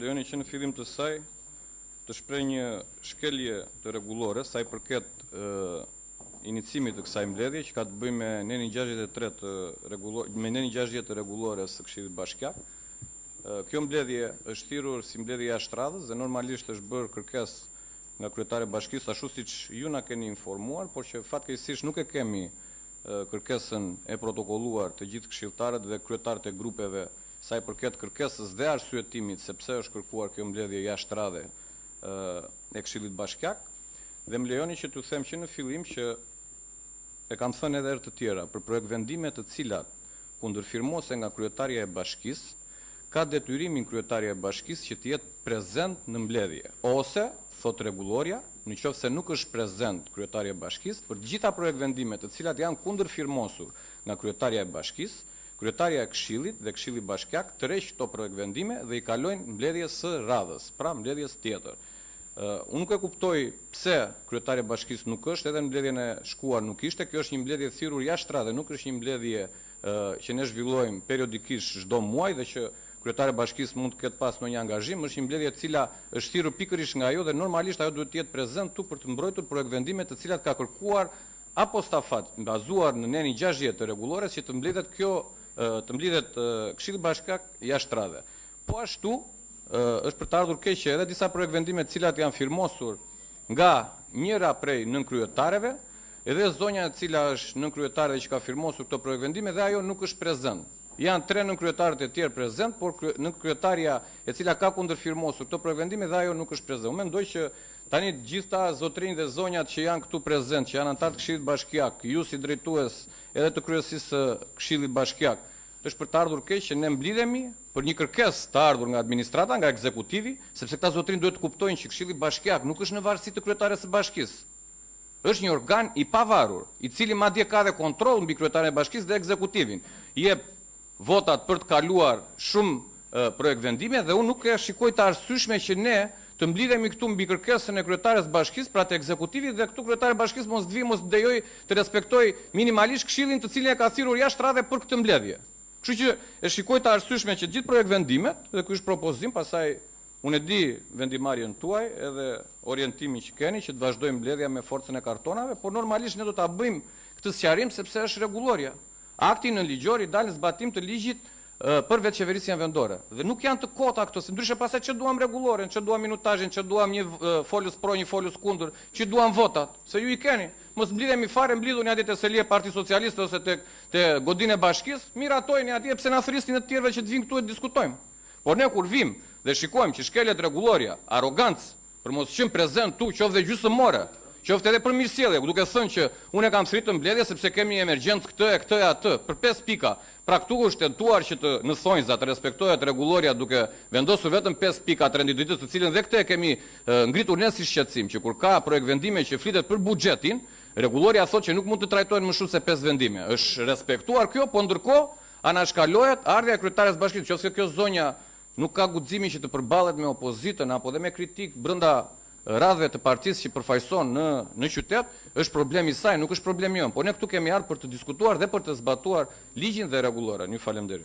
Lejoni që në fillim të saj të shpreh një shkelje të rregullore sa i përket inicimit të kësaj mbledhje që ka të bëjë me nenin 63 të rregullores së Këshillit Bashkiak. Kjo mbledhje është thirrur si mbledhje jashtë radhës dhe normalisht është bërë kërkesë nga kryetari i bashkisë ashtu siç ju na keni informuar, por që fatkeqësisht nuk e kemi kërkesën e protokolluar të gjithë këshilltarët dhe kryetarët e grupeve sa i përket kërkesës dhe arsyetimit sepse është kërkuar kjo mbledhje jashtë radhe e Këshillit Bashkiak, dhe më lejoni që t'ju them që në fillim që e kam thënë edhe herë të tjera për projekt vendime të cilat kundërfirmose nga kryetaria e bashkisë, ka detyrimin kryetaria e bashkisë që të jetë prezent në mbledhje, ose thot rregulloria, në qoftë se nuk është prezent kryetaria e bashkisë, për të gjitha projekt vendime të cilat janë kundërfirmosur nga kryetaria e bashkisë, kryetaria e Këshillit dhe Këshilli Bashkiak tërheq këto projekt vendime dhe i kalojnë mbledhjes së radhës, pra mbledhjes tjetër. Unë nuk e kuptoj pse kryetaria e bashkisë nuk është, edhe në mbledhjen e shkuar nuk ishte. Kjo është një mbledhje thirrur jashtë radhe, nuk është një mbledhje që ne zhvillojmë periodikisht çdo muaj dhe që kryetaria e bashkisë mund të ketë pas ndonjë angazhim. Është një mbledhje e cila është thirrur pikërisht nga ajo dhe normalisht ajo duhet të jetë prezent këtu për të mbrojtur projekt vendime të cilat ka kërkuar apostafat bazuar në nenin 60 të rregullores që të mbledhet Këshilli Bashkiak jashtë radhe. Po ashtu është për të ardhur keq që edhe disa projekt vendime të cilat janë firmosur nga njëra prej nënkryetarëve, edhe zonja e cila është nënkryetare që ka firmosur këto projekt vendime dhe ajo nuk është prezent. Janë 3 nënkryetarët e tjerë prezent, por nënkryetaria e cila ka kundërfirmosur këto projekt vendime dhe ajo nuk është prezent. Unë mendoj që tani gjithta zotrinj dhe zonjat që janë këtu prezent, që janë anëtarë të Këshillit Bashkiak, ju si drejtues edhe të kryesisë së Këshillit Bashkiak, është për të ardhur keq që ne mblidhemi për një kërkesë të ardhur nga administrata, nga ekzekutivi, sepse këta zotrinj duhet të kuptojnë që Këshilli Bashkiak nuk është në varësi të kryetares së bashkisë. Është një organ i pavarur, i cili madje ka dhe kontroll mbi kryetaren e bashkisë dhe ekzekutivin. Jep votat për të kaluar shumë projekt vendime dhe unë nuk e shikoj të arsyeshme që ne të mblidhemi këtu mbi kërkesën e kryetares së bashkisë, pra të ekzekutivit, dhe këtu kryetari i bashkisë mos të vi, mos dejoj të respektoj minimalisht këshillin të cilin e ka thirrur jashtë radhe për këtë mbledhje. Kështu që e shikoj të arsyeshme që gjithë projekt vendimet, dhe ky është propozim, pastaj unë e di vendimarrjen tuaj edhe orientimin që keni që të vazhdojmë mbledhja me forcën e kartonave, por normalisht ne do ta bëjmë këtë sqarim sepse është rregulloria. Akti në ligjor i dalë në zbatim të ligjit për vetë qeverisjen vendore. Dhe nuk janë të kota këto, se ndryshe pastaj që duam rregulloren, që duam minutazhin, që duam një folës pro, një folës kundër, që duam votat, se ju i keni. Mos mblidhemi fare, mblidhuni atje te selia e Partisë Socialiste ose te godinë e bashkisë, miratojeni atje pse na thrisni të tjerëve që të vinë këtu e diskutojmë. Por ne kur vim dhe shikojmë që shkelet rregulloria, arrogancë, për mos qenë prezent tu, qoftë dhe gjysmore, qoftë edhe për mirësjellje, duke thënë që unë e kam thritur mbledhje sepse kemi emergjencë këtë e atë, për 5 pika. Pra këtu është tentuar që në thonjza të respektohet rregulloria duke vendosur vetëm 5 pika të renditës, të cilën dhe këtë e kemi ngritur ne si shqetësim, që kur ka projekt vendime që flitet për buxhetin, rregulloria thotë që nuk mund të trajtohen më shumë se 5 vendime. Është respektuar kjo, po ndërkohë anashkalohet ardhja e kryetares së bashkisë, qoftë se kjo zonja nuk ka guximin që të përballet me opozitën apo dhe me kritik brenda radhëve të partisë që përfaqëson në qytet, është problemi i saj, nuk është problemi jon. Po ne këtu kemi ardhur për të diskutuar dhe për të zbatuar ligjin dhe rregulloren. Ju falenderoj.